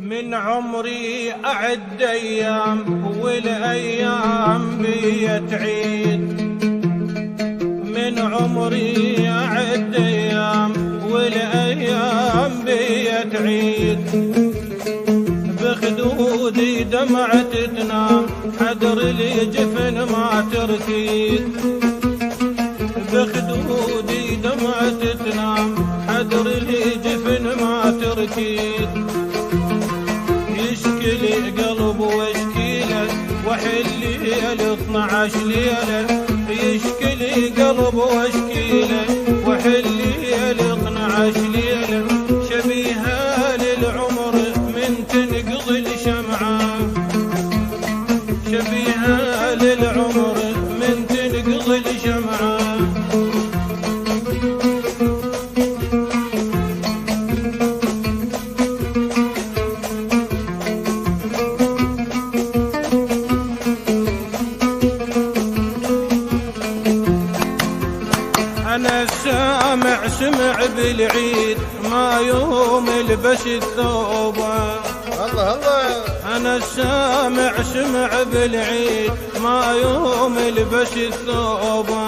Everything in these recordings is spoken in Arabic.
من عمري أعد أيام والأيام بي تعيد، من عمري أعد أيام والأيام بي تعيد، بخدودي دمعة تنام حدر لي جفن ما تركيد، بخدودي دمعة تنام حدر لي جفن ما تركيد، يشكي لي قلب واشكي له وحلي له 12 ليله، يشكي لي قلب واشكي له وحلي له 12 ليله، شبيهه للعمر من تنقضي الشمعه، شبيهه للعمر من تنقضي الشمعه. أنا السامع سمع بالعيد ما يوم البس الثوبة، الله الله. أنا السامع سمع بالعيد ما يوم البس الثوبة،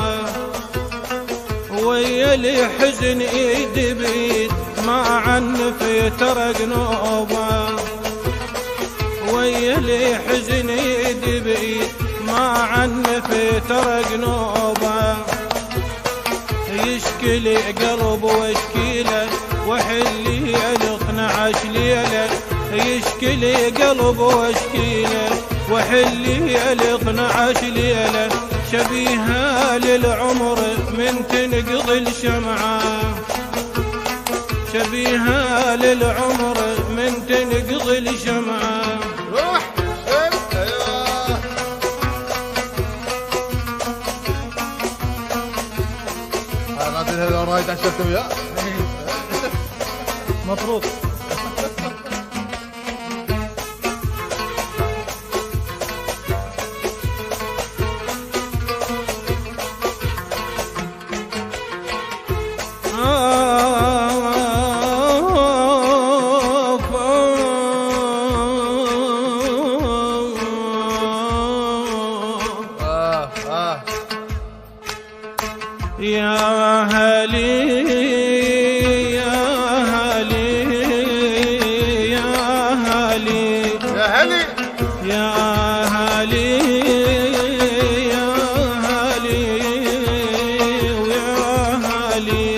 ويا لي حزن ايد بيد ما عنف ترق نوبة، ويا لي حزن ايد بيد ما عنف ترق نوبة، يشكي لي قلب واشكي له وحلي له 12 ليله، يشكي لي قلب واشكي له وحلي له 12 ليله، شبيهه للعمر من تنقضي الشمعه، شبيهه للعمر من تنقضي الشمعه. روح هذا رايد عشرتم وياه مفروض. يا هلي يا هلي يا هلي يا هلي يا هلي يا هلي ويا هلي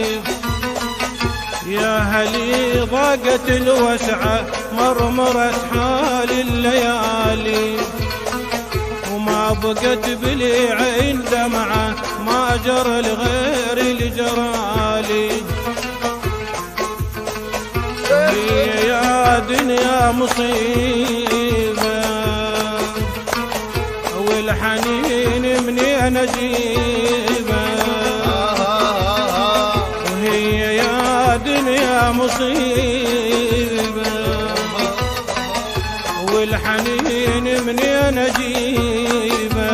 يا هلي، ضاقت الوسعة مرمرت حال الليالي، وما بقت بلي عين دمعة ما جرى لغير الجرالي، هي يا دنيا مصيبة والحنين منين اجيبه، وهي يا دنيا مصيبة والحنين منين اجيبه،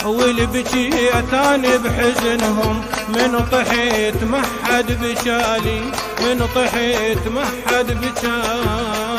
والبكيتان بحزنهم من طحيت ما حد بكالي، من طحيت ما حد بكالي.